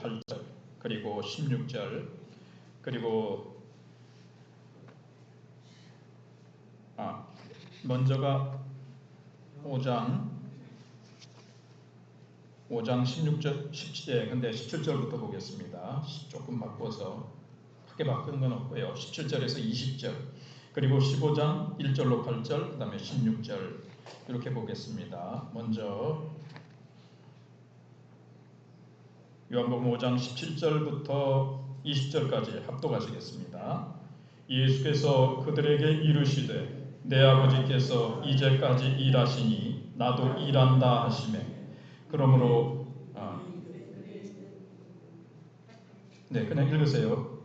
8절 그리고 16절 그리고 먼저가 5장 16절 17절 근데 17절부터 보겠습니다. 조금 바꿔서 크게 바꾼 건 없고요. 17절에서 20절 그리고 15장 1절로 8절 그 다음에 16절 이렇게 보겠습니다. 먼저 요한복음 5장 17절부터 20절까지 합독하시겠습니다. 예수께서 그들에게 이르시되 내 아버지께서 이제까지 일하시니 나도 일한다 하시매 그러므로 네 그냥 읽으세요.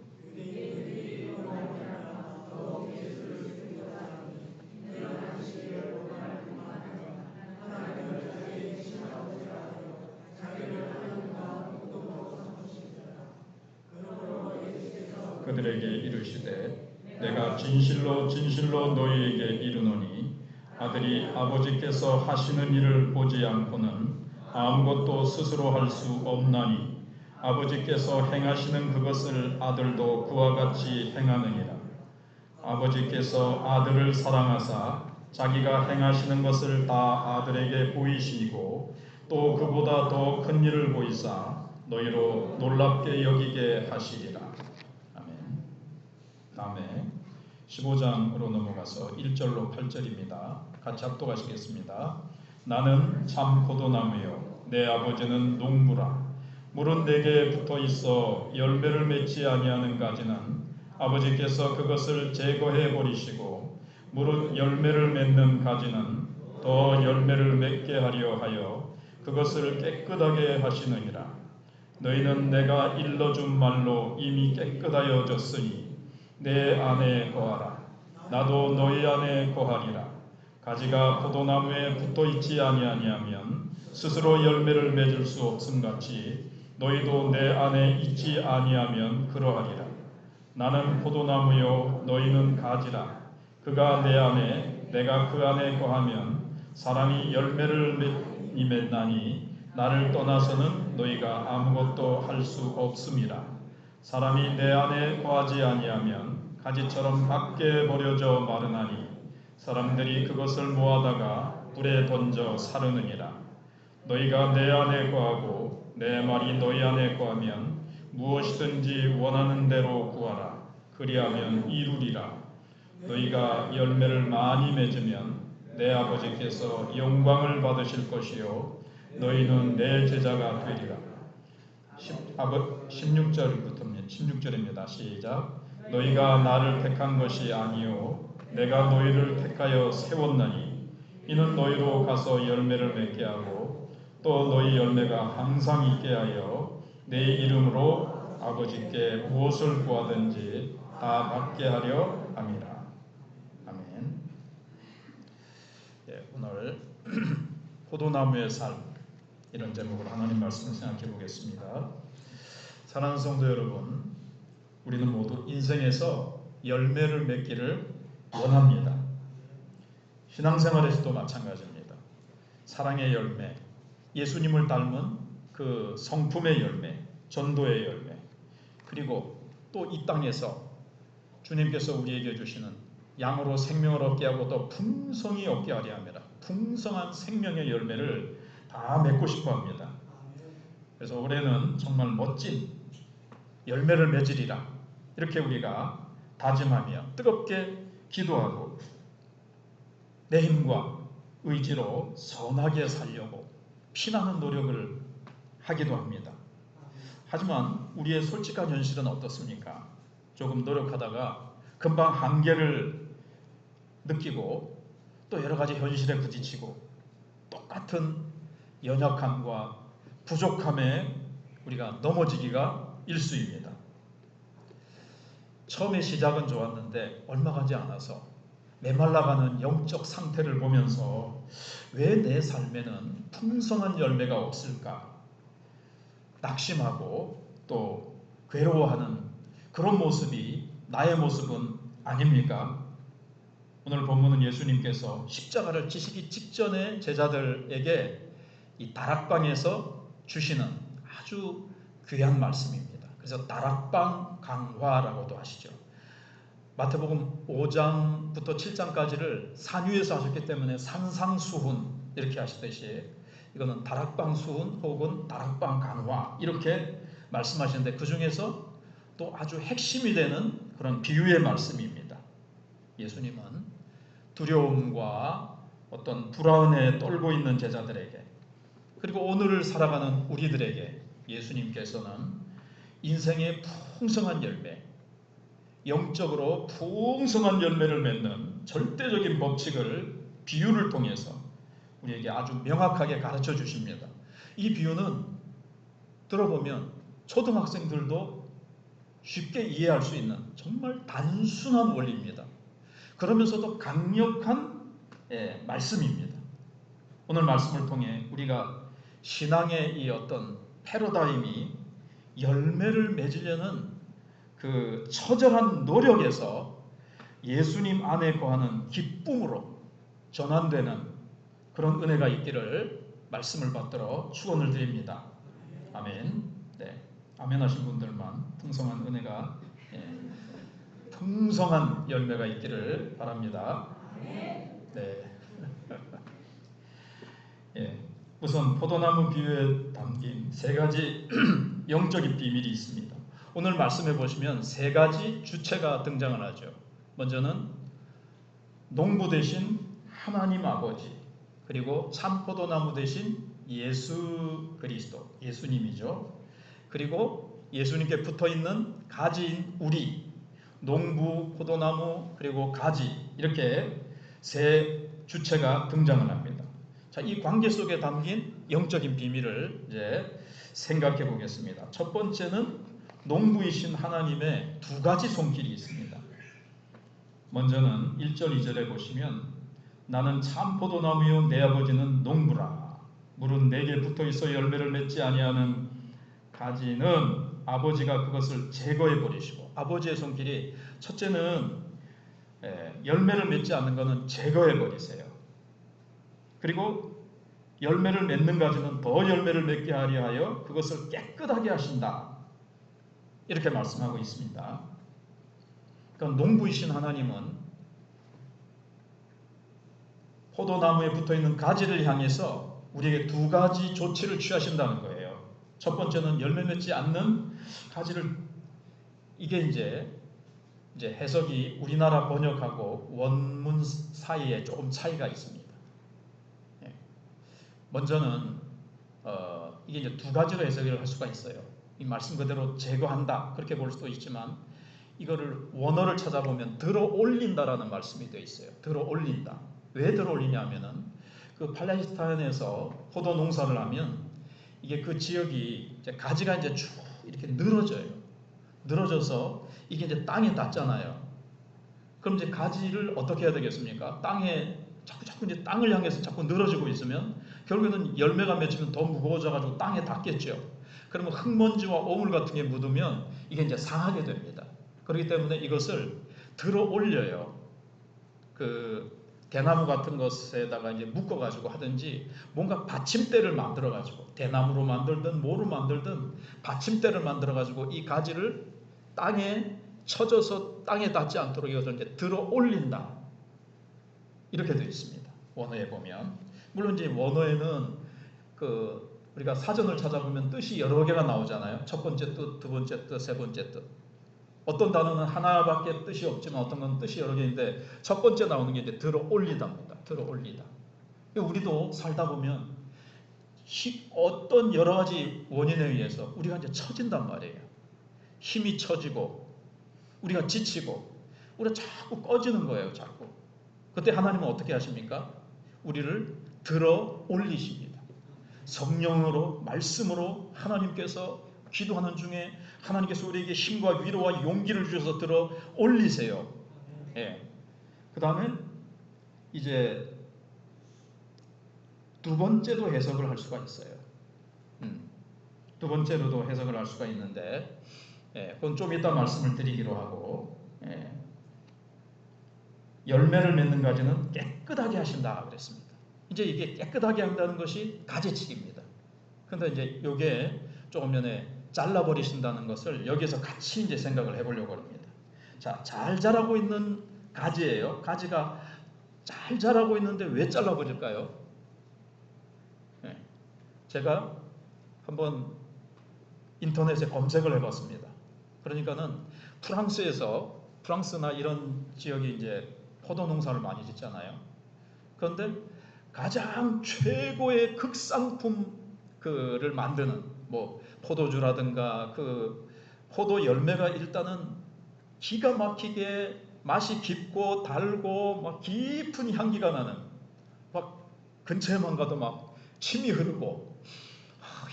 그들에게 이르시되 내가 진실로 진실로 너희에게 이르노니 아들이 아버지께서 하시는 일을 보지 않고는 아무것도 스스로 할 수 없나니 아버지께서 행하시는 그것을 아들도 그와 같이 행하느니라. 아버지께서 아들을 사랑하사 자기가 행하시는 것을 다 아들에게 보이시고 또 그보다 더 큰 일을 보이사 너희로 놀랍게 여기게 하시리라. 다음에 15장으로 넘어가서 1절로 8절입니다. 같이 합독하시겠습니다. 나는 참 포도나무요 내 아버지는 농부라. 물은 내게 붙어 있어 열매를 맺지 아니하는 가지는 아버지께서 그것을 제거해 버리시고 물은 열매를 맺는 가지는 더 열매를 맺게 하려 하여 그것을 깨끗하게 하시느니라. 너희는 내가 일러준 말로 이미 깨끗하여졌으니 내 안에 거하라. 나도 너희 안에 거하리라. 가지가 포도나무에 붙어 있지 아니하면 스스로 열매를 맺을 수 없음같이 너희도 내 안에 있지 아니하면 그러하리라. 나는 포도나무요 너희는 가지라. 그가 내 안에 내가 그 안에 거하면 사람이 열매를 맺나니 나를 떠나서는 너희가 아무것도 할 수 없음이라. 사람이 내 안에 거하지 아니하면 가지처럼 밖에 버려져 마르나니 사람들이 그것을 모아다가 불에 던져 사르느니라. 너희가 내 안에 거하고 내 말이 너희 안에 거하면 무엇이든지 원하는 대로 구하라. 그리하면 이루리라. 너희가 열매를 많이 맺으면 내 아버지께서 영광을 받으실 것이요 너희는 내 제자가 되리라. 16절입니다. 시작. 너희가 나를 택한 것이 아니요 내가 너희를 택하여 세웠나니 이는 너희로 가서 열매를 맺게 하고 또 너희 열매가 항상 있게 하여 내 이름으로 아버지께 무엇을 구하든지 다 받게 하려 함이라. 아멘. 네, 오늘 포도나무의 삶 이런 제목으로 하나님 말씀을 생각해 보겠습니다. 사랑하는 성도 여러분, 우리는 모두 인생에서 열매를 맺기를 원합니다. 신앙생활에서도 마찬가지입니다. 사랑의 열매, 예수님을 닮은 그 성품의 열매, 전도의 열매, 그리고 또 이 땅에서 주님께서 우리에게 주시는 양으로 생명을 얻게 하고 또 풍성히 얻게 하려 합니다. 풍성한 생명의 열매를 다 맺고 싶어 합니다. 그래서 올해는 정말 멋진 열매를 맺으리라 이렇게 우리가 다짐하며 뜨겁게 기도하고 내 힘과 의지로 선하게 살려고 피나는 노력을 하기도 합니다. 하지만 우리의 솔직한 현실은 어떻습니까? 조금 노력하다가 금방 한계를 느끼고 또 여러 가지 현실에 부딪히고 똑같은 연약함과 부족함에 우리가 넘어지기가 일쑤입니다. 처음에 시작은 좋았는데 얼마 가지 않아서 메말라가는 영적 상태를 보면서 왜 내 삶에는 풍성한 열매가 없을까? 낙심하고 또 괴로워하는 그런 모습이 나의 모습은 아닙니까? 오늘 본문은 예수님께서 십자가를 지시기 직전에 제자들에게 이 다락방에서 주시는 아주 귀한 말씀입니다. 그래서 다락방 강화라고도 하시죠. 마태복음 5장부터 7장까지를 산 위에서 하셨기 때문에 산상수훈 이렇게 하시듯이 이거는 다락방 수훈 혹은 다락방 강화 이렇게 말씀하시는데, 그 중에서 또 아주 핵심이 되는 그런 비유의 말씀입니다. 예수님은 두려움과 어떤 불안에 떨고 있는 제자들에게, 그리고 오늘을 살아가는 우리들에게 예수님께서는 인생의 풍성한 열매, 영적으로 풍성한 열매를 맺는 절대적인 법칙을 비유를 통해서 우리에게 아주 명확하게 가르쳐 주십니다. 이 비유는 들어보면 초등학생들도 쉽게 이해할 수 있는 정말 단순한 원리입니다. 그러면서도 강력한 말씀입니다. 오늘 말씀을 통해 우리가 신앙의 이 어떤 패러다임이 열매를 맺으려는 그 처절한 노력에서 예수님 안에 거하는 기쁨으로 전환되는 그런 은혜가 있기를 말씀을 받들어 축원을 드립니다. 아멘. 네, 아멘 하신 분들만 풍성한 은혜가, 풍성한 열매가 있기를 바랍니다. 네. 예, 우선 포도나무 비유에 담긴 세 가지 영적인 비밀이 있습니다. 오늘 말씀해 보시면 세 가지 주체가 등장을 하죠. 먼저는 농부 대신 하나님 아버지, 그리고 참 포도나무 대신 예수 그리스도, 예수님이죠. 그리고 예수님께 붙어있는 가지인 우리, 농부, 포도나무, 그리고 가지, 이렇게 세 주체가 등장을 합니다. 자, 이 관계 속에 담긴 영적인 비밀을 이제 생각해 보겠습니다. 첫 번째는 농부이신 하나님의 두 가지 손길이 있습니다. 먼저는 1절 2절에 보시면 나는 참 포도나무요 내 아버지는 농부라. 물은 내게 붙어있어 열매를 맺지 아니하는 가지는 아버지가 그것을 제거해 버리시고, 아버지의 손길이 첫째는 열매를 맺지 않는 것은 제거해 버리세요. 그리고 열매를 맺는 가지는 더 열매를 맺게 하려 하여 그것을 깨끗하게 하신다. 이렇게 말씀하고 있습니다. 그러니까 농부이신 하나님은 포도나무에 붙어있는 가지를 향해서 우리에게 두 가지 조치를 취하신다는 거예요. 첫 번째는 열매 맺지 않는 가지를, 이게 이제 해석이 우리나라 번역하고 원문 사이에 조금 차이가 있습니다. 먼저는 이게 이제 두 가지로 해석을 할 수가 있어요. 이 말씀 그대로 제거한다 그렇게 볼 수도 있지만, 이거를 원어를 찾아보면 들어 올린다라는 말씀이 되어 있어요. 들어 올린다. 왜 들어 올리냐 하면은 그 팔레스타인에서 포도 농사를 하면 이게 그 지역이 이제 가지가 이제 쭉 이렇게 늘어져요. 늘어져서 이게 이제 땅에 닿잖아요. 그럼 이제 가지를 어떻게 해야 되겠습니까? 땅에 자꾸 이제 땅을 향해서 자꾸 늘어지고 있으면 결국에는 열매가 맺히면 더 무거워져가지고 땅에 닿겠죠. 그러면 흙먼지와 오물 같은 게 묻으면 이게 이제 상하게 됩니다. 그렇기 때문에 이것을 들어 올려요. 그 대나무 같은 것에다가 이제 묶어가지고 하든지 뭔가 받침대를 만들어가지고, 대나무로 만들든 뭐로 만들든 받침대를 만들어가지고 이 가지를 땅에 쳐져서 땅에 닿지 않도록 이것을 이제 들어 올린다. 이렇게 되어 있습니다. 원어에 보면. 물론 이제 원어에는 우리가 사전을 찾아보면 뜻이 여러 개가 나오잖아요. 첫 번째 뜻, 두 번째 뜻, 세 번째 뜻. 어떤 단어는 하나밖에 뜻이 없지만 어떤 건 뜻이 여러 개인데, 첫 번째 나오는 게 이제 들어 올리다입니다. 들어 올리다. 우리도 살다 보면 어떤 여러 가지 원인에 의해서 우리가 이제 처진단 말이에요. 힘이 처지고, 우리가 지치고, 우리가 자꾸 꺼지는 거예요. 자꾸. 그때 하나님은 어떻게 하십니까? 우리를 들어 올리십니다. 성령으로, 말씀으로 하나님께서 기도하는 중에 하나님께서 우리에게 힘과 위로와 용기를 주셔서 들어 올리세요. 예. 그 다음에 이제 두 번째도 해석을 할 수가 있어요. 두 번째로도 해석을 할 수가 있는데, 그건 좀 이따 말씀을 드리기로 하고, 열매를 맺는 가지는 깨끗하게 하신다 그랬습니다. 이제 이게 깨끗하게 한다는 것이 가지치기입니다. 그런데 이제 이게 조금 전에 잘라버리신다는 것을 여기서 같이 이제 생각을 해보려고 합니다. 자, 잘 자라고 있는 가지예요. 가지가 잘 자라고 있는데 왜 잘라버릴까요? 네. 제가 한번 인터넷에 검색을 해봤습니다. 그러니까는 프랑스나 이런 지역이 이제 포도 농사를 많이 짓잖아요. 그런데 가장 최고의 극상품을 만드는 뭐 포도주라든가 그 포도 열매가 일단은 기가 막히게 맛이 깊고 달고 막 깊은 향기가 나는, 막 근처에만 가도 막 침이 흐르고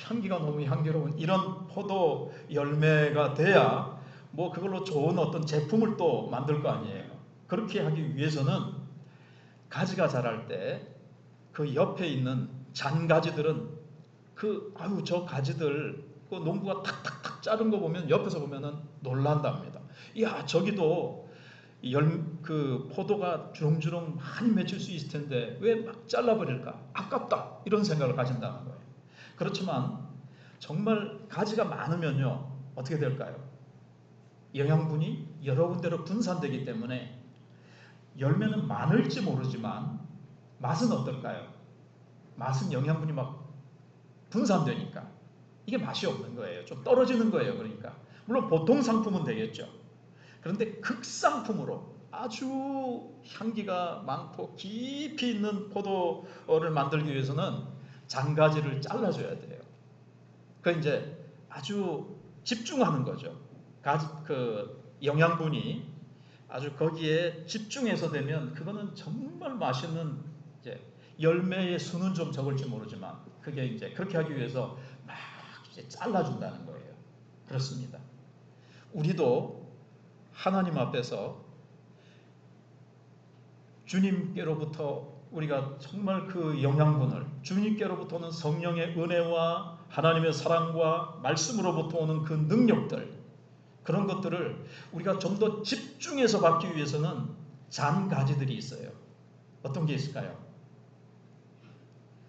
향기가 너무 향기로운 이런 포도 열매가 돼야 뭐 그걸로 좋은 어떤 제품을 또 만들 거 아니에요. 그렇게 하기 위해서는 가지가 자랄 때 그 옆에 있는 잔가지들은 저 가지들 그 농부가 탁탁탁 자른 거 보면 옆에서 보면은 놀란답니다. 야, 저기도 그 포도가 주렁주렁 많이 맺힐 수 있을 텐데 왜 막 잘라버릴까? 아깝다. 이런 생각을 가진다는 거예요. 그렇지만 정말 가지가 많으면요, 어떻게 될까요? 영양분이 여러 군데로 분산되기 때문에 열매는 많을지 모르지만 맛은 어떨까요? 맛은 영양분이 막 분산되니까 이게 맛이 없는 거예요. 좀 떨어지는 거예요. 그러니까 물론 보통 상품은 되겠죠. 그런데 극상품으로 아주 향기가 많고 깊이 있는 포도를 만들기 위해서는 잔가지를 잘라줘야 돼요. 그 이제 아주 집중하는 거죠. 그 영양분이 아주 거기에 집중해서 되면 그거는 정말 맛있는, 이제 열매의 수는 좀 적을지 모르지만 그게 이제 그렇게 하기 위해서 막 이제 잘라준다는 거예요. 그렇습니다. 우리도 하나님 앞에서 주님께로부터 우리가 정말 그 영양분을, 주님께로부터는 성령의 은혜와 하나님의 사랑과 말씀으로부터 오는 그 능력들, 그런 것들을 우리가 좀 더 집중해서 받기 위해서는 잔가지들이 있어요. 어떤 게 있을까요?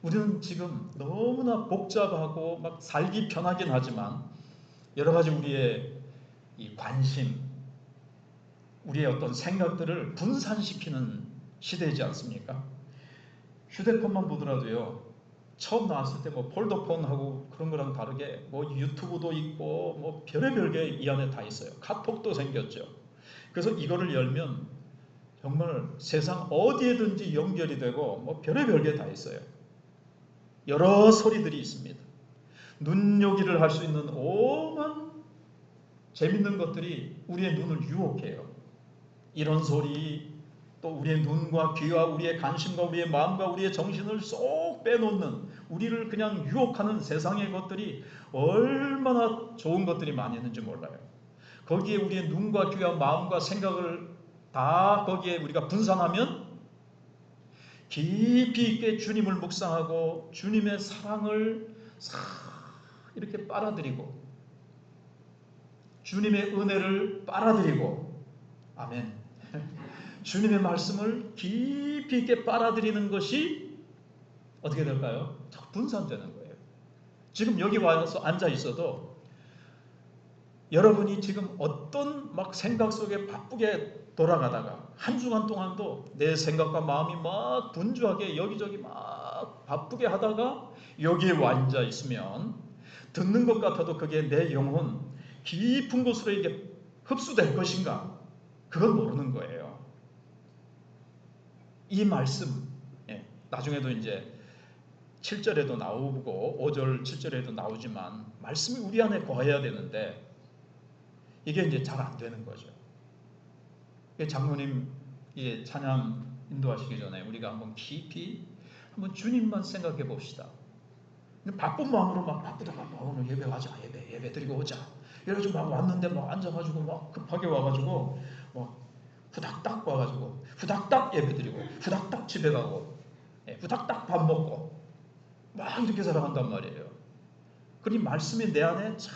우리는 지금 너무나 복잡하고 막 살기 편하긴 하지만 여러 가지 우리의 이 관심, 우리의 어떤 생각들을 분산시키는 시대이지 않습니까? 휴대폰만 보더라도요, 처음 나왔을 때 뭐 폴더폰하고 그런 거랑 다르게 뭐 유튜브도 있고 뭐 별의별 게 이 안에 다 있어요. 카톡도 생겼죠. 그래서 이거를 열면 정말 세상 어디에든지 연결이 되고 뭐 별의별 게 다 있어요. 여러 소리들이 있습니다. 눈요기를 할 수 있는 오만 재밌는 것들이 우리의 눈을 유혹해요. 이런 소리, 또 우리의 눈과 귀와 우리의 관심과 우리의 마음과 우리의 정신을 쏙 빼놓는, 우리를 그냥 유혹하는 세상의 것들이 얼마나 좋은 것들이 많이 있는지 몰라요. 거기에 우리의 눈과 귀와 마음과 생각을 다 거기에 우리가 분산하면 깊이 있게 주님을 묵상하고 주님의 사랑을 싹 이렇게 빨아들이고 주님의 은혜를 빨아들이고, 아멘, 주님의 말씀을 깊이 있게 빨아들이는 것이 어떻게 될까요? 분산되는 거예요. 지금 여기 와서 앉아 있어도 여러분이 지금 어떤 막 생각 속에 바쁘게 돌아가다가 한 주간 동안도 내 생각과 마음이 막 분주하게 여기저기 막 바쁘게 하다가 여기에 와 앉아 있으면 듣는 것 같아도 그게 내 영혼 깊은 곳으로 이게 흡수될 것인가? 그건 모르는 거예요. 이 말씀, 나중에도 이제 7절에도 나오고 5절 7절에도 나오지만 말씀이 우리 안에 거해야 되는데 이게 이제 잘 안 되는 거죠. 장로님 찬양 인도하시기 전에 우리가 한번 깊이 한번 주님만 생각해 봅시다. 바쁜 마음으로 막 바쁘다가 오늘 예배 가자, 예배 드리고 오자, 이래가지고 막 왔는데 막 앉아가지고 막 급하게 와가지고 막 후닥닥 와가지고 후닥닥 예배 드리고 후닥닥 집에 가고 후닥닥 밥 먹고 막 이렇게 살아간단 말이에요. 그러니 말씀이 내 안에 쫙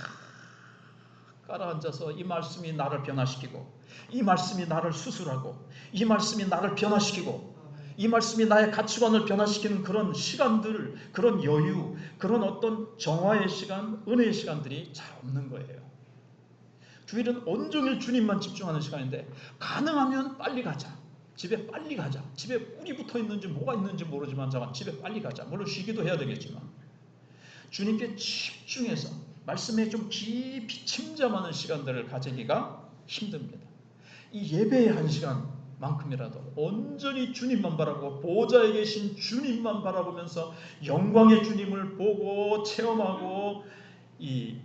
깔아앉아서 이 말씀이 나를 변화시키고 이 말씀이 나를 수술하고 이 말씀이 나를 변화시키고 이 말씀이 나의 가치관을 변화시키는 그런 시간들, 그런 여유, 그런 어떤 정화의 시간, 은혜의 시간들이 잘 없는 거예요. 주일은 온종일 주님만 집중하는 시간인데 가능하면 빨리 가자. 집에 빨리 가자. 집에 꿀이 붙어 있는지 뭐가 있는지 모르지만 잠깐 집에 빨리 가자. 물론 쉬기도 해야 되겠지만 주님께 집중해서 말씀에 좀 깊이 침잠하는 시간들을 가지기가 힘듭니다. 이 예배의 한 시간만큼이라도 온전히 주님만 바라보고 보좌에 계신 주님만 바라보면서 영광의 주님을 보고 체험하고, 이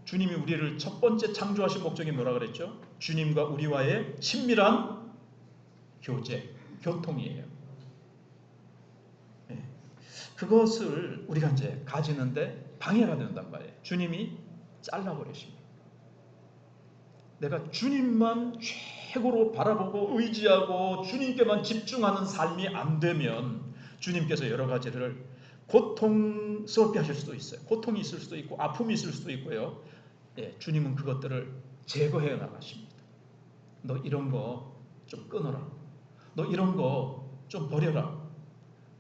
주님이 우리를 첫 번째 창조하신 목적이 뭐라 그랬죠? 주님과 우리와의 친밀한 교제, 교통이에요. 네. 그것을 우리가 이제 가지는데 방해가 된단 말이에요. 주님이 잘라버리십니다. 내가 주님만 최고로 바라보고 의지하고 주님께만 집중하는 삶이 안 되면 주님께서 여러 가지를 고통스럽게 하실 수도 있어요. 고통이 있을 수도 있고 아픔이 있을 수도 있고요. 예, 주님은 그것들을 제거해 나가십니다. 너 이런 거 좀 끊어라. 너 이런 거 좀 버려라.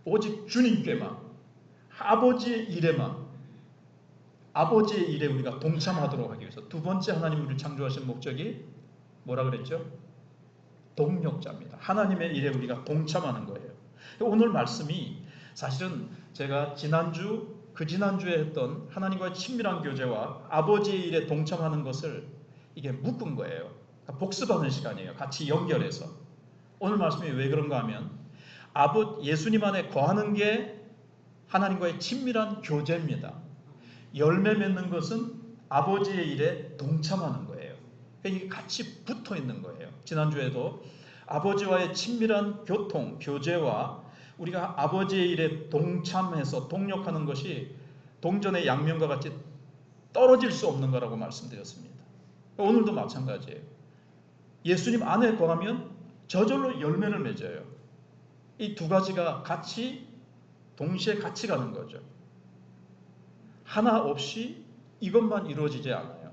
오직 주님께만, 아버지의 일에만, 아버지의 일에 우리가 동참하도록 하기 위해서 두 번째 하나님 우리를 창조하신 목적이 뭐라 그랬죠? 동력자입니다. 하나님의 일에 우리가 동참하는 거예요. 오늘 말씀이 사실은 제가 지난주, 그 지난주에 했던 하나님과의 친밀한 교제와 아버지의 일에 동참하는 것을 이게 묶은 거예요. 복습하는 시간이에요. 같이 연결해서. 오늘 말씀이 왜 그런가 하면 예수님 안에 거하는 게 하나님과의 친밀한 교제입니다. 열매 맺는 것은 아버지의 일에 동참하는 거예요. 이게 같이 붙어 있는 거예요. 지난주에도 아버지와의 친밀한 교통, 교제와 우리가 아버지의 일에 동참해서 동력하는 것이 동전의 양면과 같이 떨어질 수 없는 거라고 말씀드렸습니다. 오늘도 마찬가지예요. 예수님 안에 거하면 저절로 열매를 맺어요. 이 두 가지가 같이 동시에 같이 가는 거죠. 하나 없이 이것만 이루어지지 않아요.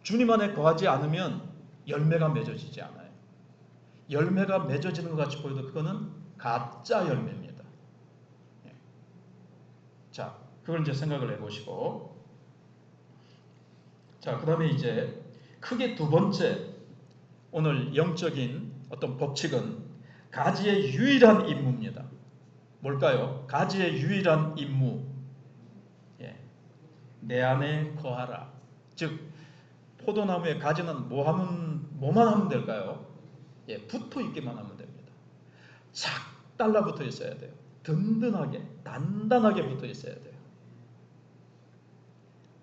주님 안에 거하지 않으면 열매가 맺어지지 않아요. 열매가 맺어지는 것 같이 보여도 그거는 가짜 열매입니다. 자, 그걸 이제 생각을 해보시고, 자, 그 다음에 이제 크게 두 번째 오늘 영적인 어떤 법칙은 가지의 유일한 임무입니다. 뭘까요? 가지의 유일한 임무. 내 안에 거하라. 즉 포도나무의 가지는 뭐만 하면 될까요? 붙어 있기만 하면 됩니다. 착 달라붙어 있어야 돼요. 든든하게, 단단하게 붙어 있어야 돼요.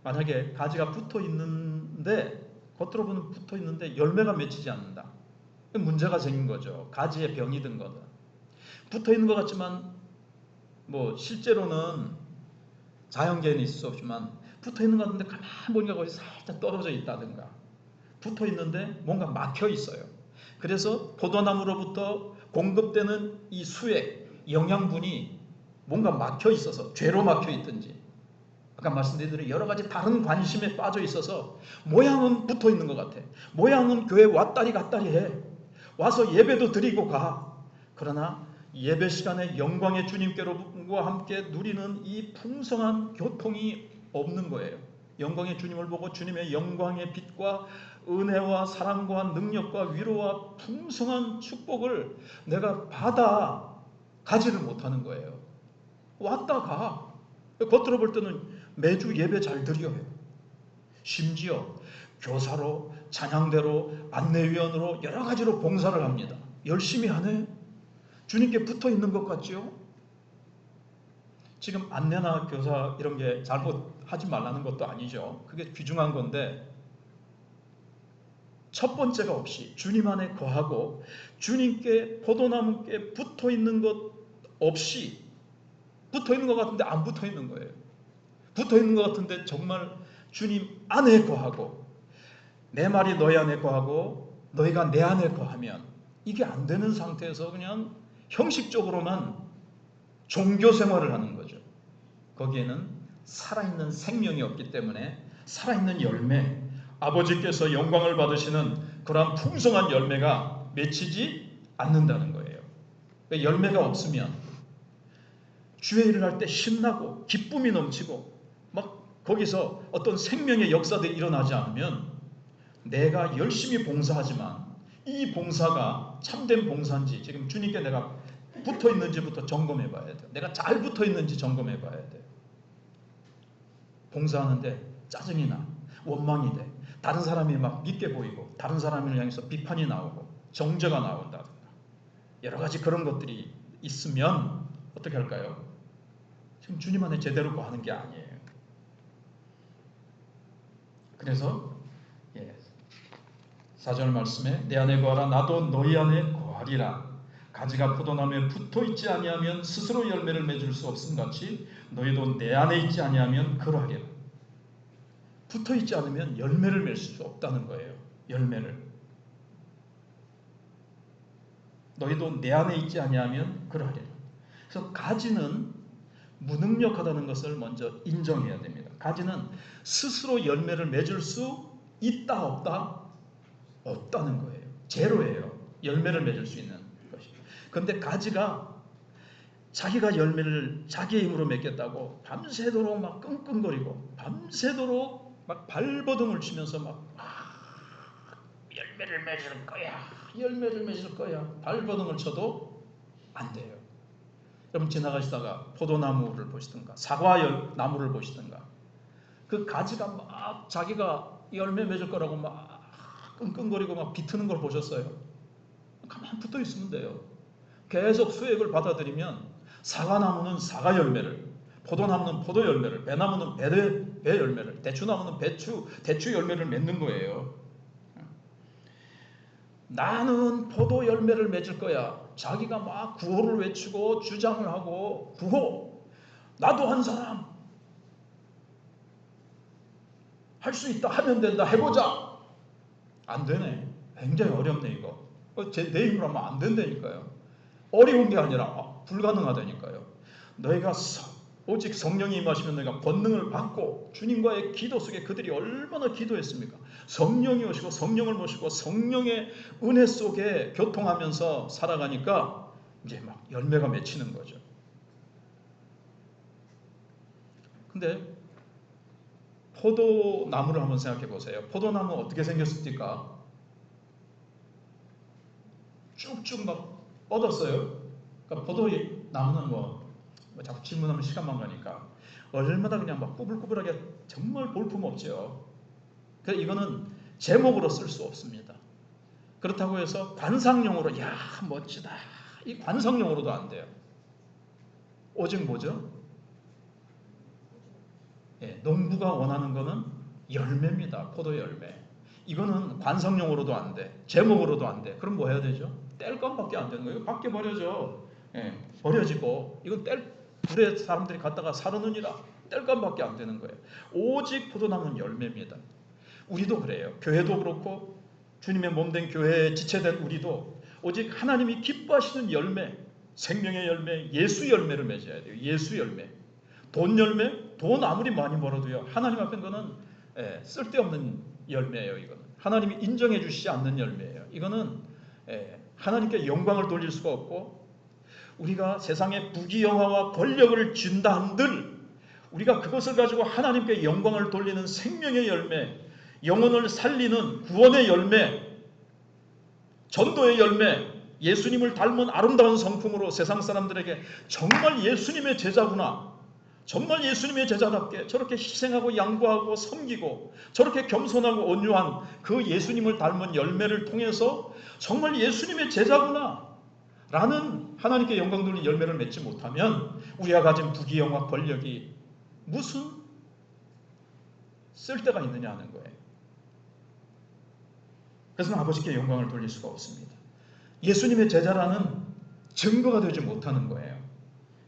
만약에 가지가 붙어 있는데, 겉으로 보면 붙어 있는데 열매가 맺히지 않는다. 문제가 생긴 거죠. 가지에 병이 든 거다. 붙어 있는 것 같지만 실제로는 자연계에는 있을 수 없지만 붙어 있는 것 같은데 가만히 보니까 거기 살짝 떨어져 있다든가 붙어 있는데 뭔가 막혀 있어요. 그래서 포도나무로부터 공급되는 이 수액, 영양분이 뭔가 막혀 있어서 죄로 막혀 있든지 아까 말씀드린 대로 여러 가지 다른 관심에 빠져 있어서 모양은 붙어 있는 것 같아. 모양은 교회 왔다리 갔다리 해. 와서 예배도 드리고 가. 그러나 예배 시간에 영광의 주님께로와 함께 누리는 이 풍성한 교통이 없는 거예요. 영광의 주님을 보고 주님의 영광의 빛과 은혜와 사랑과 능력과 위로와 풍성한 축복을 내가 받아 가지를 못하는 거예요. 왔다 가. 겉으로 볼 때는 매주 예배 잘 드려요. 심지어 교사로, 찬양대로, 안내위원으로 여러 가지로 봉사를 합니다. 열심히 하네. 주님께 붙어 있는 것 같지요? 지금 안내나 교사 이런 게 잘못하지 말라는 것도 아니죠. 그게 귀중한 건데 첫 번째가 없이 주님 안에 거하고 주님께 포도나무께 붙어 있는 것 없이 붙어 있는 것 같은데 안 붙어 있는 거예요. 붙어 있는 것 같은데 정말 주님 안에 거하고 내 말이 너희 안에 거하고 너희가 내 안에 거하면 이게 안 되는 상태에서 그냥 형식적으로만 종교 생활을 하는 거죠. 거기에는 살아있는 생명이 없기 때문에 살아있는 열매, 아버지께서 영광을 받으시는 그러한 풍성한 열매가 맺히지 않는다는 거예요. 열매가 없으면 주의 일을 할 때 신나고 기쁨이 넘치고 막 거기서 어떤 생명의 역사들이 일어나지 않으면 내가 열심히 봉사하지만 이 봉사가 참된 봉사인지 지금 주님께 내가 붙어 있는지부터 점검해 봐야 돼요. 내가 잘 붙어 있는지 점검해 봐야 돼요. 봉사하는데 짜증이 나, 원망이 돼, 다른 사람이 막 믿게 보이고 다른 사람을 향해서 비판이 나오고 정죄가 나온다든가 여러 가지 그런 것들이 있으면 어떻게 할까요? 지금 주님 안에 제대로 거하는 게 아니에요. 그래서 4절 말씀에 내 안에 거하라 나도 너희 안에 거하리라. 가지가 포도나무에 붙어있지 아니하면 스스로 열매를 맺을 수 없음같이 너희도 내 안에 있지 아니하면 그러하리라. 붙어있지 않으면 열매를 맺을 수 없다는 거예요. 열매를. 너희도 내 안에 있지 아니하면 그러하리라. 그래서 가지는 무능력하다는 것을 먼저 인정해야 됩니다. 가지는 스스로 열매를 맺을 수 있다 없다? 없다는 거예요. 제로예요. 열매를 맺을 수 있는 것이. 그런데 가지가 자기가 열매를 자기의 힘으로 맺겠다고 밤새도록 막 끙끙거리고 밤새도록 막 발버둥을 치면서 막 열매를 맺을 거야. 열매를 맺을 거야. 발버둥을 쳐도 안 돼요. 여러분 지나가시다가 포도나무를 보시든가 사과나무를 보시든가 그 가지가 막 자기가 열매 맺을 거라고 막 끙끙거리고 막 비트는 걸 보셨어요? 가만히 붙어 있으면 돼요. 계속 수액을 받아들이면 사과나무는 사과 열매를, 포도나무는 포도 열매를, 배나무는 배 열매를, 대추나무는 대추 열매를 맺는 거예요. 나는 포도 열매를 맺을 거야. 자기가 막 구호를 외치고 주장을 하고 구호, 나도 한 사람 할 수 있다, 하면 된다, 해보자. 안 되네. 굉장히 어렵네 이거. 내 힘으로 하면 안 된다니까요. 어려운 게 아니라 불가능하다니까요. 너희가 오직 성령이 임하시면 너희가 권능을 받고 주님과의 기도 속에 그들이 얼마나 기도했습니까? 성령이 오시고 성령을 모시고 성령의 은혜 속에 교통하면서 살아가니까 이제 막 열매가 맺히는 거죠. 근데 포도나무를 한번 생각해 보세요. 포도나무 어떻게 생겼습니까? 쭉쭉 막 뻗었어요. 그러니까 포도나무는 뭐 자꾸 질문하면 시간만 가니까 얼마나 그냥 막 꾸불꾸불하게 정말 볼품 없죠. 그래서 이거는 제목으로 쓸 수 없습니다. 그렇다고 해서 관상용으로 야 멋지다 이 관상용으로도 안 돼요. 오직 뭐죠? 농부가 원하는 거는 열매입니다. 포도 열매. 이거는 관상용으로도 안 돼. 제목으로도 안 돼. 그럼 뭐 해야 되죠? 뗄감밖에 안 되는 거예요. 이거 밖에 버려져. 버려지고 이건 불에 사람들이 갖다가 사르느니라 뗄감밖에 안 되는 거예요. 오직 포도나무는 열매입니다. 우리도 그래요. 교회도 그렇고 주님의 몸된 교회에 지체된 우리도 오직 하나님이 기뻐하시는 열매, 생명의 열매, 예수 열매를 맺어야 돼요. 예수 열매. 돈 열매? 돈 아무리 많이 벌어도요. 하나님 앞에 거는 쓸데없는 열매예요. 이거는 하나님이 인정해 주시지 않는 열매예요. 이거는 하나님께 영광을 돌릴 수가 없고 우리가 세상에 부귀영화와 권력을 준다 한들 우리가 그것을 가지고 하나님께 영광을 돌리는 생명의 열매, 영혼을 살리는 구원의 열매, 전도의 열매, 예수님을 닮은 아름다운 성품으로 세상 사람들에게 정말 예수님의 제자구나, 정말 예수님의 제자답게 저렇게 희생하고 양보하고 섬기고 저렇게 겸손하고 온유한 그 예수님을 닮은 열매를 통해서 정말 예수님의 제자구나 라는 하나님께 영광 돌리는 열매를 맺지 못하면 우리가 가진 부귀영화 권력이 무슨 쓸데가 있느냐 하는 거예요. 그래서 아버지께 영광을 돌릴 수가 없습니다. 예수님의 제자라는 증거가 되지 못하는 거예요.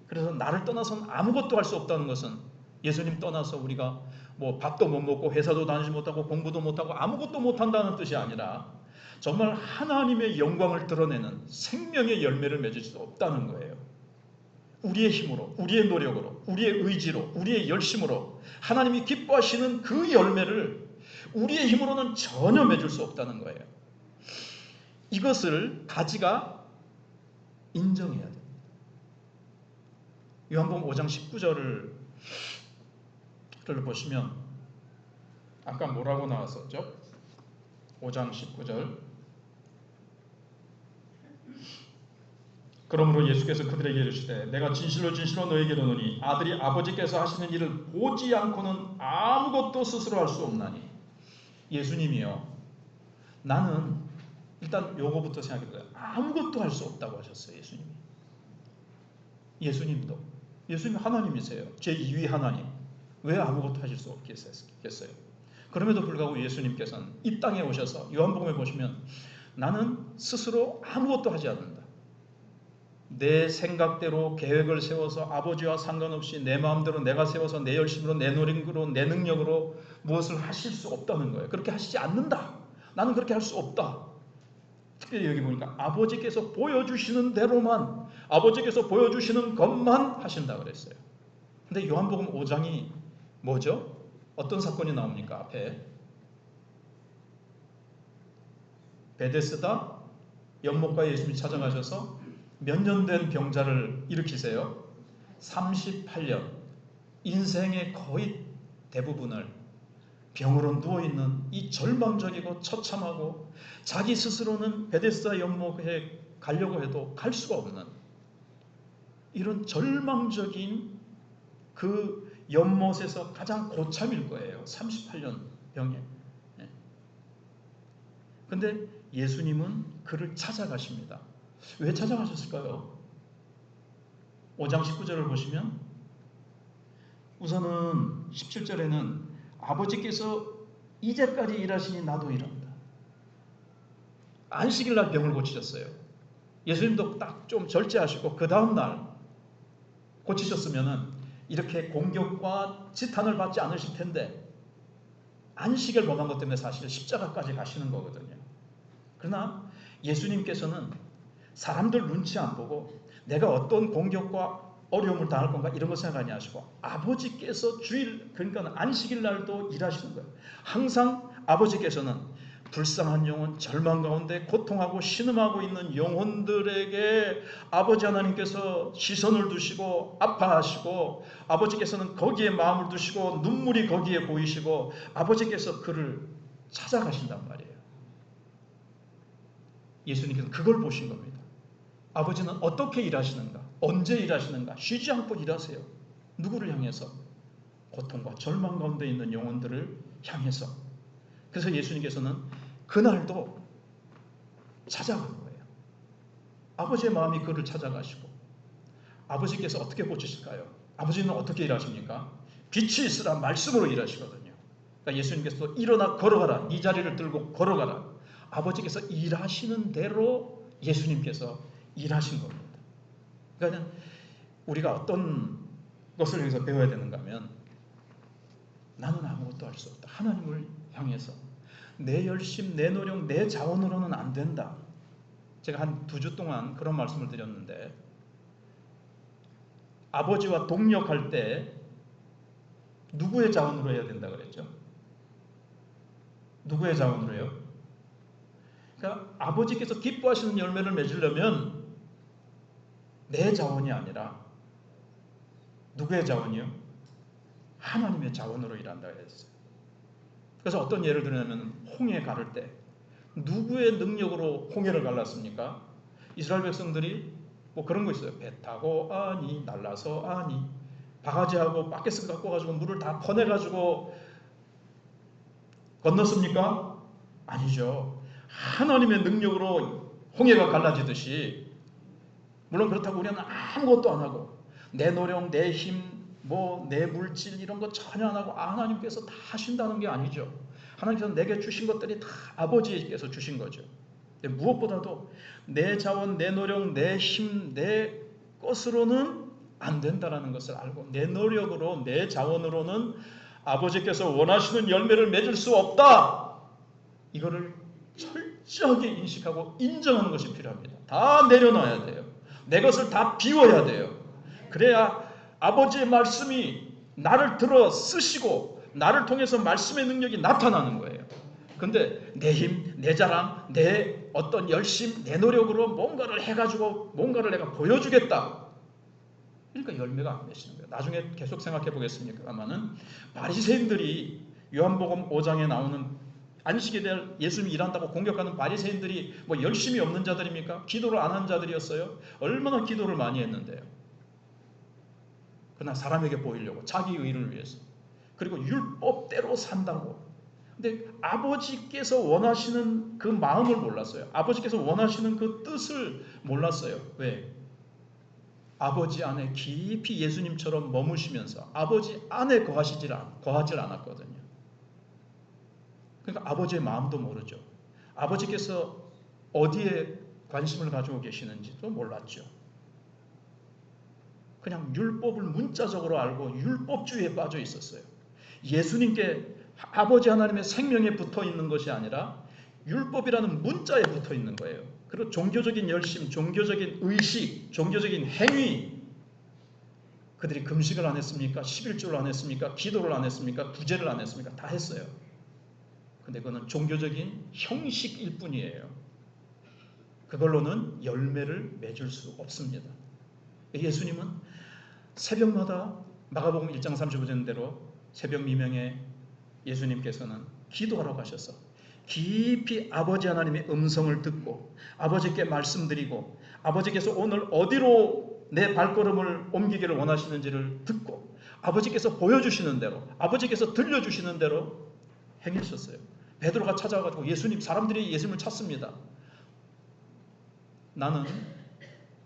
그래서 나를 떠나서는 아무것도 할 수 없다는 것은 예수님 떠나서 우리가 뭐 밥도 못 먹고 회사도 다니지 못하고 공부도 못하고 아무것도 못한다는 뜻이 아니라 정말 하나님의 영광을 드러내는 생명의 열매를 맺을 수 없다는 거예요. 우리의 힘으로, 우리의 노력으로, 우리의 의지로, 우리의 열심으로 하나님이 기뻐하시는 그 열매를 우리의 힘으로는 전혀 맺을 수 없다는 거예요. 이것을 가지가 인정해야 됩니다. 요한복음 5장 19절을 보시면 아까 뭐라고 나왔었죠? 5장 19절. 그러므로 예수께서 그들에게 이르시되 내가 진실로 진실로 너에게 이르노니 아들이 아버지께서 하시는 일을 보지 않고는 아무것도 스스로 할 수 없나니. 예수님이요, 나는 일단 요거부터 생각해보세요. 아무것도 할 수 없다고 하셨어요. 예수님이. 예수님 하나님이세요. 제2위 하나님. 왜 아무것도 하실 수 없겠어요? 그럼에도 불구하고 예수님께서는 이 땅에 오셔서 요한복음에 보시면 나는 스스로 아무것도 하지 않는다. 내 생각대로 계획을 세워서 아버지와 상관없이 내 마음대로 내가 세워서 내 열심으로 내 노력으로 내 능력으로 무엇을 하실 수 없다는 거예요. 그렇게 하시지 않는다. 나는 그렇게 할 수 없다. 특별히 여기 보니까 아버지께서 보여주시는 대로만, 아버지께서 보여주시는 것만 하신다 그랬어요. 근데 요한복음 5장이 뭐죠? 어떤 사건이 나옵니까? 앞에 베데스다 연못가에 예수님이 찾아가셔서 몇 년 된 병자를 일으키세요. 38년. 인생의 거의 대부분을 병으로 누워있는 이 절망적이고 처참하고 자기 스스로는 베데스다 연못에 가려고 해도 갈 수가 없는 이런 절망적인 그 연못에서 가장 고참일 거예요. 38년 병에. 근데 예수님은 그를 찾아가십니다. 왜 찾아가셨을까요? 5장 19절을 보시면 우선은 17절에는 아버지께서 이제까지 일하시니 나도 일한다. 안식일날 병을 고치셨어요. 예수님도 딱 좀 절제하시고 그 다음날 고치셨으면 이렇게 공격과 지탄을 받지 않으실 텐데 안식을 범한 것 때문에 사실 십자가까지 가시는 거거든요. 그러나 예수님께서는 사람들 눈치 안 보고 내가 어떤 공격과 어려움을 당할 건가 이런 거 생각하지 않으시고 아버지께서 주일, 그러니까 안식일 날도 일하시는 거예요. 항상 아버지께서는 불쌍한 영혼, 절망 가운데 고통하고 신음하고 있는 영혼들에게 아버지 하나님께서 시선을 두시고 아파하시고 아버지께서는 거기에 마음을 두시고 눈물이 거기에 보이시고 아버지께서 그를 찾아가신단 말이에요. 예수님께서 그걸 보신 겁니다. 아버지는 어떻게 일하시는가? 언제 일하시는가? 쉬지 않고 일하세요. 누구를 향해서? 고통과 절망 가운데 있는 영혼들을 향해서. 그래서 예수님께서는 그날도 찾아간 거예요. 아버지의 마음이 그를 찾아가시고 아버지께서 어떻게 고치실까요? 아버지는 어떻게 일하십니까? 빛이 있으라 말씀으로 일하시거든요. 그러니까 예수님께서 일어나 걸어가라. 네 자리를 들고 걸어가라. 아버지께서 일하시는 대로 예수님께서 일하신 겁니다. 그러니까 우리가 어떤 것을 여기서 배워야 되는가 하면 나는 아무것도 할 수 없다. 하나님을 향해서 내 열심, 내 노력, 내 자원으로는 안 된다. 제가 한 2주 동안 그런 말씀을 드렸는데 아버지와 동력할 때 누구의 자원으로 해야 된다 그랬죠? 누구의 자원으로 해요? 그러니까 아버지께서 기뻐하시는 열매를 맺으려면 내 자원이 아니라 누구의 자원이요? 하나님의 자원으로 일한다 그랬어요. 그래서 어떤 예를 들냐면 홍해 가를 때 누구의 능력으로 홍해를 갈랐습니까? 이스라엘 백성들이 뭐 그런 거 있어요. 배 타고 아니, 날라서 아니, 바가지하고 바켓을 갖고 가지고 물을 다 퍼내가지고 건넜습니까? 아니죠. 하나님의 능력으로 홍해가 갈라지듯이, 물론 그렇다고 우리는 아무것도 안 하고 내 노력, 내 힘, 뭐 내 물질 이런 거 전혀 안 하고 하나님께서 다 하신다는 게 아니죠. 하나님께서 내게 주신 것들이 다 아버지께서 주신 거죠. 무엇보다도 내 자원, 내 노력, 내 힘, 내 것으로는 안 된다는 것을 알고 내 노력으로, 내 자원으로는 아버지께서 원하시는 열매를 맺을 수 없다. 이거를 철저하게 인식하고 인정하는 것이 필요합니다. 다 내려놔야 돼요. 내 것을 다 비워야 돼요. 그래야 아버지의 말씀이 나를 들어 쓰시고 나를 통해서 말씀의 능력이 나타나는 거예요. 근데 내 힘, 내 자랑, 내 어떤 열심, 내 노력으로 뭔가를 해가지고 뭔가를 내가 보여주겠다. 그러니까 열매가 안 맺히는 거예요. 나중에 계속 생각해 보겠습니다만은 바리새인들이 요한복음 5장에 나오는 안식에 대한 예수님이 일한다고 공격하는 바리새인들이 뭐 열심이 없는 자들입니까? 기도를 안 하는 자들이었어요? 얼마나 기도를 많이 했는데요. 그러나 사람에게 보이려고 자기 의를 위해서 그리고 율법대로 산다고. 근데 아버지께서 원하시는 그 마음을 몰랐어요. 아버지께서 원하시는 그 뜻을 몰랐어요. 왜? 아버지 안에 깊이 예수님처럼 머무시면서 아버지 안에 거하질 않았거든요. 그러니까 아버지의 마음도 모르죠. 아버지께서 어디에 관심을 가지고 계시는지도 몰랐죠. 그냥 율법을 문자적으로 알고 율법주의에 빠져 있었어요. 예수님께 아버지 하나님의 생명에 붙어 있는 것이 아니라 율법이라는 문자에 붙어 있는 거예요. 그리고 종교적인 열심, 종교적인 의식, 종교적인 행위, 그들이 금식을 안 했습니까? 11조를 안 했습니까? 기도를 안 했습니까? 구제를 안 했습니까? 다 했어요. 근데 그거는 종교적인 형식일 뿐이에요. 그걸로는 열매를 맺을 수 없습니다. 예수님은 새벽마다 마가복음 1장 35절대로 새벽 미명에 예수님께서는 기도하러 가셔서 깊이 아버지 하나님의 음성을 듣고 아버지께 말씀드리고 아버지께서 오늘 어디로 내 발걸음을 옮기기를 원하시는지를 듣고 아버지께서 보여주시는 대로 아버지께서 들려주시는 대로 행하셨어요. 베드로가 찾아와가지고 예수님, 사람들이 예수님을 찾습니다. 나는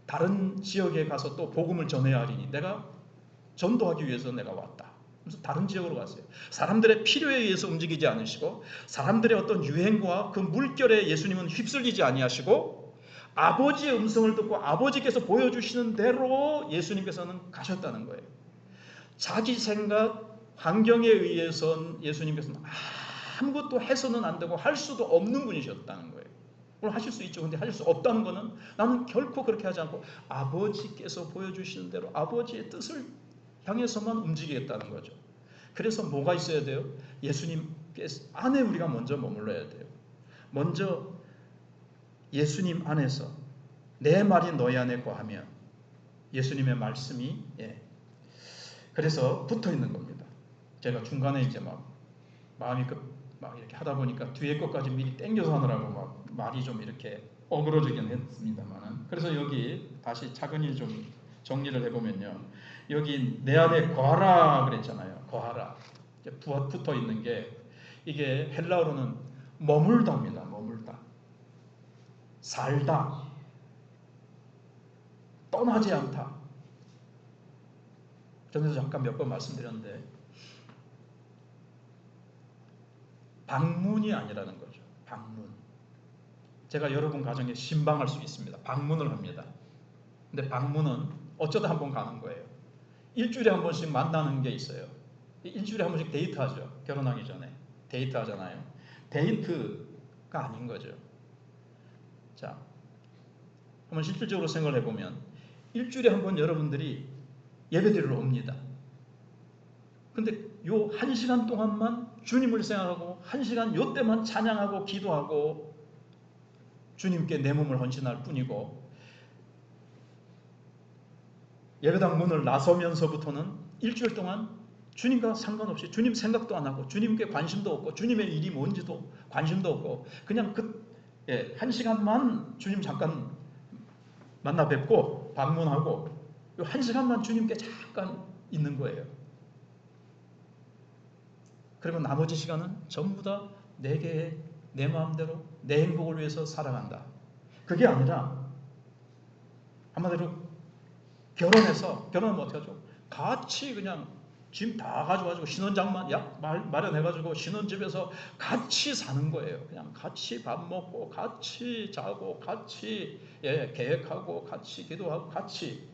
다른 지역에 가서 또 복음을 전해야 하리니 내가 전도하기 위해서 내가 왔다. 그래서 다른 지역으로 갔어요. 사람들의 필요에 의해서 움직이지 않으시고 사람들의 어떤 유행과 그 물결에 예수님은 휩쓸리지 아니하시고 아버지의 음성을 듣고 아버지께서 보여주시는 대로 예수님께서는 가셨다는 거예요. 자기 생각, 환경에 의해서 예수님께서는 아무것도 해서는 안 되고 할 수도 없는 분이셨다는 거예요. 물론 하실 수 있죠. 근데 하실 수 없다는 것은 나는 결코 그렇게 하지 않고 아버지께서 보여주시는 대로 아버지의 뜻을 향해서만 움직이겠다는 거죠. 그래서 뭐가 있어야 돼요? 예수님 안에 우리가 먼저 머물러야 돼요. 먼저 예수님 안에서 내 말이 너희 안에 거하면 예수님의 말씀이 그래서 붙어 있는 겁니다. 제가 중간에 이제 마음이 막 이렇게 하다 보니까 뒤에 것까지 미리 땡겨서 하느라고 막 말이 좀 이렇게 어그러지긴 했습니다만은 그래서 여기 다시 차근히 좀 정리를 해보면요. 여기 내 안에 거하라 그랬잖아요. 거하라. 붙어 있는 게 이게 헬라어로는 머물다입니다. 머물다. 살다. 떠나지 않다. 전에도 잠깐 몇 번 말씀드렸는데 방문이 아니라는 거죠. 방문. 제가 여러분 가정에 신방할 수 있습니다. 방문을 합니다. 근데 방문은 어쩌다 한 번 가는 거예요. 일주일에 한 번씩 만나는 게 있어요. 일주일에 한 번씩 데이트하죠. 결혼하기 전에 데이트하잖아요. 데이트가 아닌 거죠. 자, 한번 실질적으로 생각을 해보면 일주일에 한 번 여러분들이 예배드리러 옵니다. 근데 요 1시간 동안만 주님을 생각하고 1시간 요 때만 찬양하고 기도하고 주님께 내 몸을 헌신할 뿐이고 예배당 문을 나서면서부터는 일주일 동안 주님과 상관없이 주님 생각도 안 하고 주님께 관심도 없고 주님의 일이 뭔지도 관심도 없고 그냥 1시간만 주님 잠깐 만나 뵙고 방문하고 요 1시간만 주님께 잠깐 있는 거예요. 그리고 나머지 시간은 전부 다 내게 내 마음대로 내 행복을 위해서 살아간다. 그게 아니라 한마디로 결혼하면 어떻게 하죠? 같이 그냥 짐 다 가져가지고 신혼장만 마련해가지고 신혼집에서 같이 사는 거예요. 그냥 같이 밥 먹고 같이 자고 같이 계획하고 같이 기도하고 같이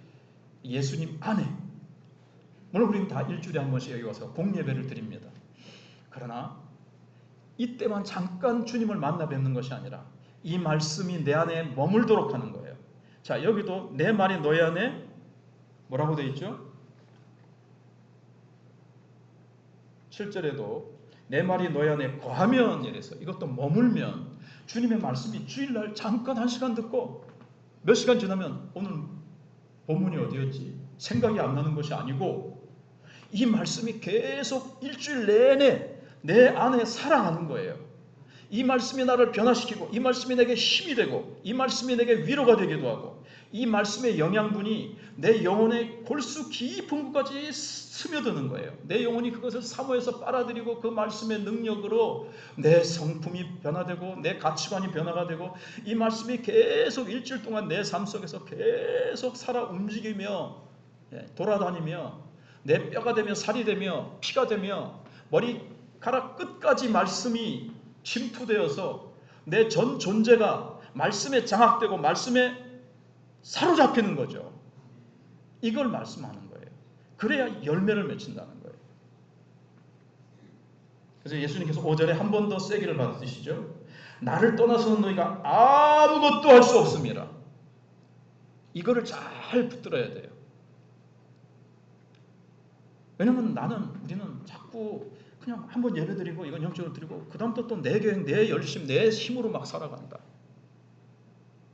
예수님 안에. 물론 우리는 다 일주일에 한 번씩 여기 와서 공예배를 드립니다. 그러나 이때만 잠깐 주님을 만나 뵙는 것이 아니라 이 말씀이 내 안에 머물도록 하는 거예요. 자, 여기도 내 말이 너희 안에 뭐라고 되어 있죠? 7절에도 내 말이 너희 안에 거하면, 이래서 이것도 머물면, 주님의 말씀이 주일날 잠깐 1시간 듣고 몇 시간 지나면 오늘 본문이 어디였지? 생각이 안 나는 것이 아니고 이 말씀이 계속 일주일 내내 내 안에 살아가는 거예요. 이 말씀이 나를 변화시키고, 이 말씀이 내게 힘이 되고, 이 말씀이 내게 위로가 되기도 하고, 이 말씀의 영양분이 내 영혼의 골수 깊은 곳까지 스며드는 거예요. 내 영혼이 그것을 사모해서 빨아들이고 그 말씀의 능력으로 내 성품이 변화되고 내 가치관이 변화가 되고, 이 말씀이 계속 일주일 동안 내 삶 속에서 계속 살아 움직이며 돌아다니며 내 뼈가 되며 살이 되며 피가 되며 머리카락 끝까지 말씀이 침투되어서 내 전 존재가 말씀에 장악되고 말씀에 사로잡히는 거죠. 이걸 말씀하는 거예요. 그래야 열매를 맺힌다는 거예요. 그래서 예수님께서 5절에 한 번 더 세기를 받으시죠. 나를 떠나서는 너희가 아무것도 할 수 없습니다. 이거를 잘 붙들어야 돼요. 왜냐면 우리는 자꾸 그냥 한번 예배드리고 이건 영적으로 드리고 그 다음부터 또 내 계획, 내 열심, 내 힘으로 막 살아간다.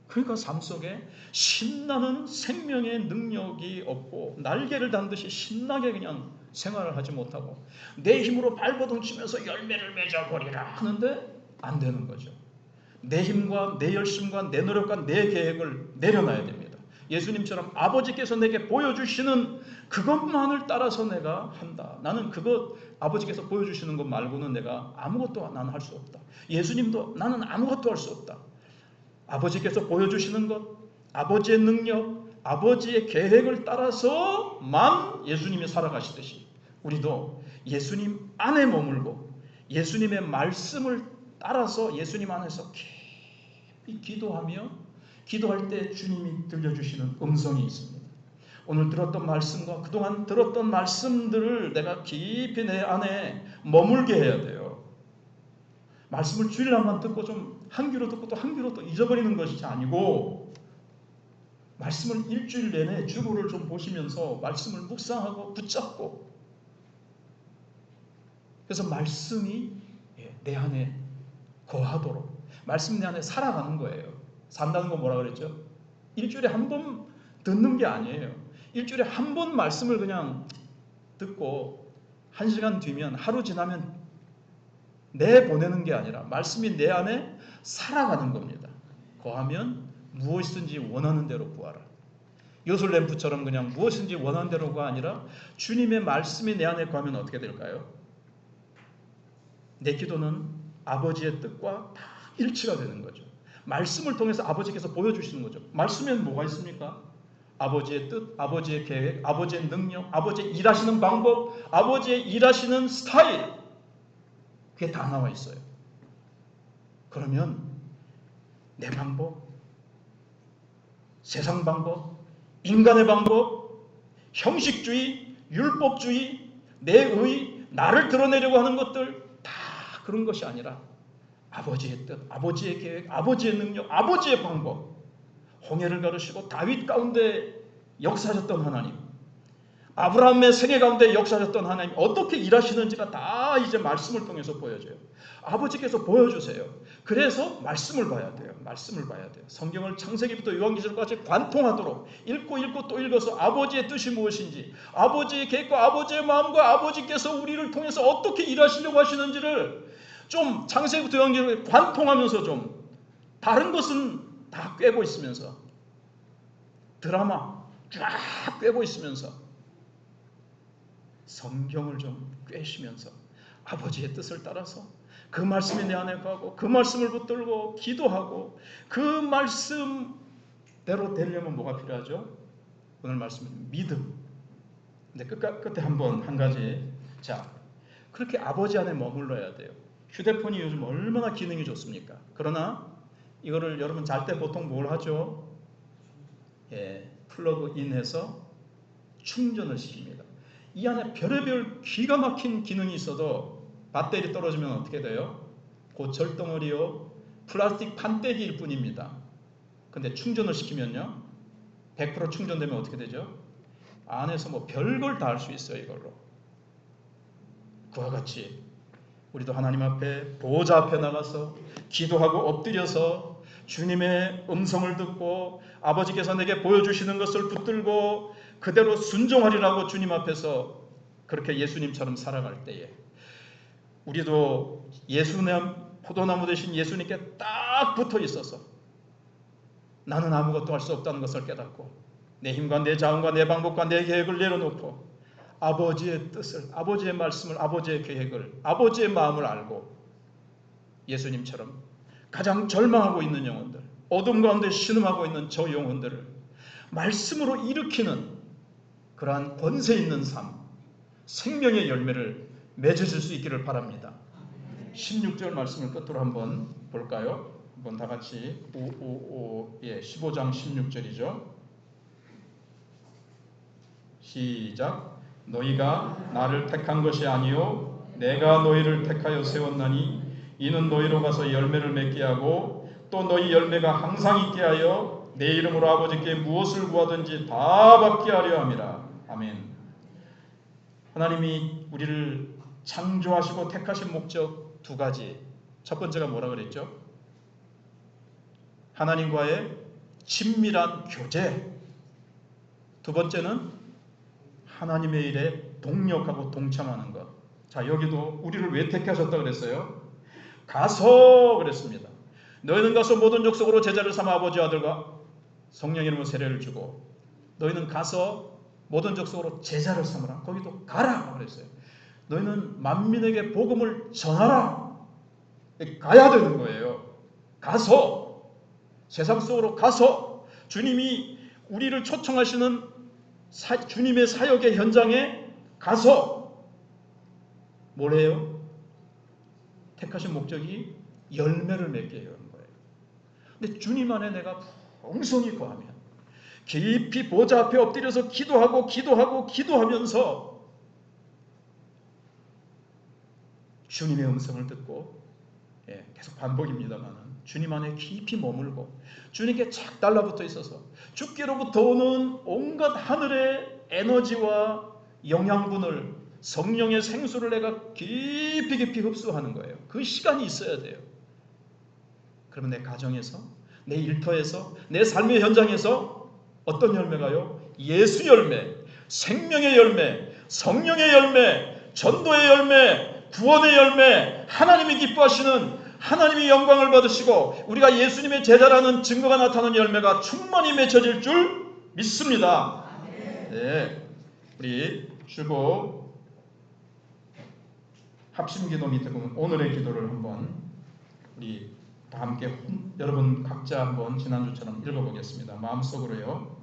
그러니까 삶 속에 신나는 생명의 능력이 없고 날개를 단 듯이 신나게 그냥 생활을 하지 못하고 내 힘으로 발버둥 치면서 열매를 맺어버리라 하는데 안 되는 거죠. 내 힘과 내 열심과 내 노력과 내 계획을 내려놔야 됩니다. 예수님처럼 아버지께서 내게 보여주시는 그것만을 따라서 내가 한다. 나는 그것 아버지께서 보여주시는 것 말고는 내가 아무것도 나는 할 수 없다. 예수님도 나는 아무것도 할 수 없다. 아버지께서 보여주시는 것, 아버지의 능력, 아버지의 계획을 따라서만 예수님이 살아가시듯이 우리도 예수님 안에 머물고 예수님의 말씀을 따라서 예수님 안에서 깊이 기도하며 기도할 때 주님이 들려주시는 음성이 있습니다. 오늘 들었던 말씀과 그동안 들었던 말씀들을 내가 깊이 내 안에 머물게 해야 돼요. 말씀을 주일날만 듣고 좀 한 귀로 듣고 또 한 귀로 또 잊어버리는 것이 아니고 말씀을 일주일 내내 주보를 좀 보시면서 말씀을 묵상하고 붙잡고, 그래서 말씀이 내 안에 거하도록 말씀이 내 안에 살아가는 거예요. 산다는 건 뭐라 그랬죠? 일주일에 한 번 듣는 게 아니에요. 일주일에 한 번 말씀을 그냥 듣고 1시간 뒤면 하루 지나면 내보내는 게 아니라 말씀이 내 안에 살아가는 겁니다. 거하면 무엇이든지 원하는 대로 구하라. 요술램프처럼 그냥 무엇이든지 원하는 대로가 아니라 주님의 말씀이 내 안에 거하면 어떻게 될까요? 내 기도는 아버지의 뜻과 다 일치가 되는 거죠. 말씀을 통해서 아버지께서 보여주시는 거죠. 말씀에는 뭐가 있습니까? 아버지의 뜻, 아버지의 계획, 아버지의 능력, 아버지의 일하시는 방법, 아버지의 일하시는 스타일, 그게 다 나와 있어요. 그러면 내 방법, 세상 방법, 인간의 방법, 형식주의, 율법주의, 내 의, 나를 드러내려고 하는 것들 다 그런 것이 아니라 아버지의 뜻, 아버지의 계획, 아버지의 능력, 아버지의 방법, 홍해를 가르시고 다윗 가운데 역사하셨던 하나님, 아브라함의 생애 가운데 역사하셨던 하나님 어떻게 일하시는지가 다 이제 말씀을 통해서 보여줘요. 아버지께서 보여주세요. 그래서 말씀을 봐야 돼요. 말씀을 봐야 돼요. 성경을 창세기부터 요한계시록까지 관통하도록 읽고 또 읽어서 아버지의 뜻이 무엇인지, 아버지의 계획과 아버지의 마음과 아버지께서 우리를 통해서 어떻게 일하시려고 하시는지를 좀 창세기부터 요한계시록에 관통하면서 좀 다른 것은 다 꿰고 있으면서 드라마 쫙 꿰고 있으면서 성경을 좀 꿰시면서 아버지의 뜻을 따라서 그 말씀이 내 안에 가고 그 말씀을 붙들고 기도하고 그 말씀대로 되려면 뭐가 필요하죠? 오늘 말씀은 믿음. 근데 끝에 한 가지. 자, 그렇게 아버지 안에 머물러야 돼요. 휴대폰이 요즘 얼마나 기능이 좋습니까? 그러나 이거를 여러분 잘 때 보통 뭘 하죠? 플러그인해서 충전을 시킵니다. 이 안에 별의별 기가 막힌 기능이 있어도 배터리 떨어지면 어떻게 돼요? 고철덩어리요, 플라스틱 판때기일 뿐입니다. 근데 충전을 시키면요, 100% 충전되면 어떻게 되죠? 안에서 뭐 별걸 다 할 수 있어요. 이걸로. 그와 같이 우리도 하나님 앞에 보호자 앞에 나가서 기도하고 엎드려서 주님의 음성을 듣고 아버지께서 내게 보여주시는 것을 붙들고 그대로 순종하리라고 주님 앞에서 그렇게 예수님처럼 살아갈 때에 우리도 예수님 포도나무 되신 예수님께 딱 붙어 있어서 나는 아무것도 할 수 없다는 것을 깨닫고 내 힘과 내 자원과 내 방법과 내 계획을 내려놓고 아버지의 뜻을, 아버지의 말씀을, 아버지의 계획을, 아버지의 마음을 알고 예수님처럼 가장 절망하고 있는 영혼들, 어둠 가운데 신음하고 있는 저 영혼들을 말씀으로 일으키는 그러한 권세 있는 삶, 생명의 열매를 맺으실 수 있기를 바랍니다. 16절 말씀을 끝으로 한번 볼까요? 한번 다 같이 15장 16절이죠. 시작. 너희가 나를 택한 것이 아니요 내가 너희를 택하여 세웠나니 이는 너희로 가서 열매를 맺게 하고 또 너희 열매가 항상 있게 하여 내 이름으로 아버지께 무엇을 구하든지 다 받게 하려 함이라. 아멘. 하나님이 우리를 창조하시고 택하신 목적 두 가지. 첫 번째가 뭐라 그랬죠? 하나님과의 친밀한 교제. 두 번째는 하나님의 일에 동력하고 동참하는 것. 자, 여기도 우리를 왜 택하셨다 그랬어요? 가서 그랬습니다. 너희는 가서 모든 족속으로 제자를 삼아 아버지 아들과 성령의 이름으로 세례를 주고 너희는 가서 모든 족속으로 제자를 삼으라. 거기도 가라 그랬어요. 너희는 만민에게 복음을 전하라. 가야 되는 거예요. 가서 세상 속으로 가서 주님이 우리를 초청하시는 주님의 사역의 현장에 가서 뭘 해요? 택하신 목적이 열매를 맺게 하는 거예요. 근데 주님 안에 내가 풍성히 거하면 깊이 보좌 앞에 엎드려서 기도하면서 주님의 음성을 듣고 계속 반복입니다만 주님 안에 깊이 머물고 주님께 착 달라붙어 있어서 주께로부터 오는 온갖 하늘의 에너지와 영양분을 성령의 생수를 내가 깊이 흡수하는 거예요. 그 시간이 있어야 돼요. 그러면 내 가정에서, 내 일터에서, 내 삶의 현장에서 어떤 열매가요? 예수 열매, 생명의 열매, 성령의 열매, 전도의 열매, 구원의 열매, 하나님이 기뻐하시는 하나님이 영광을 받으시고 우리가 예수님의 제자라는 증거가 나타나는 열매가 충만히 맺혀질 줄 믿습니다. 네, 우리 쉬고 합심기도 밑에 보면 오늘의 기도를 한번 우리 다 함께 여러분 각자 한번 지난주처럼 읽어보겠습니다. 마음속으로요.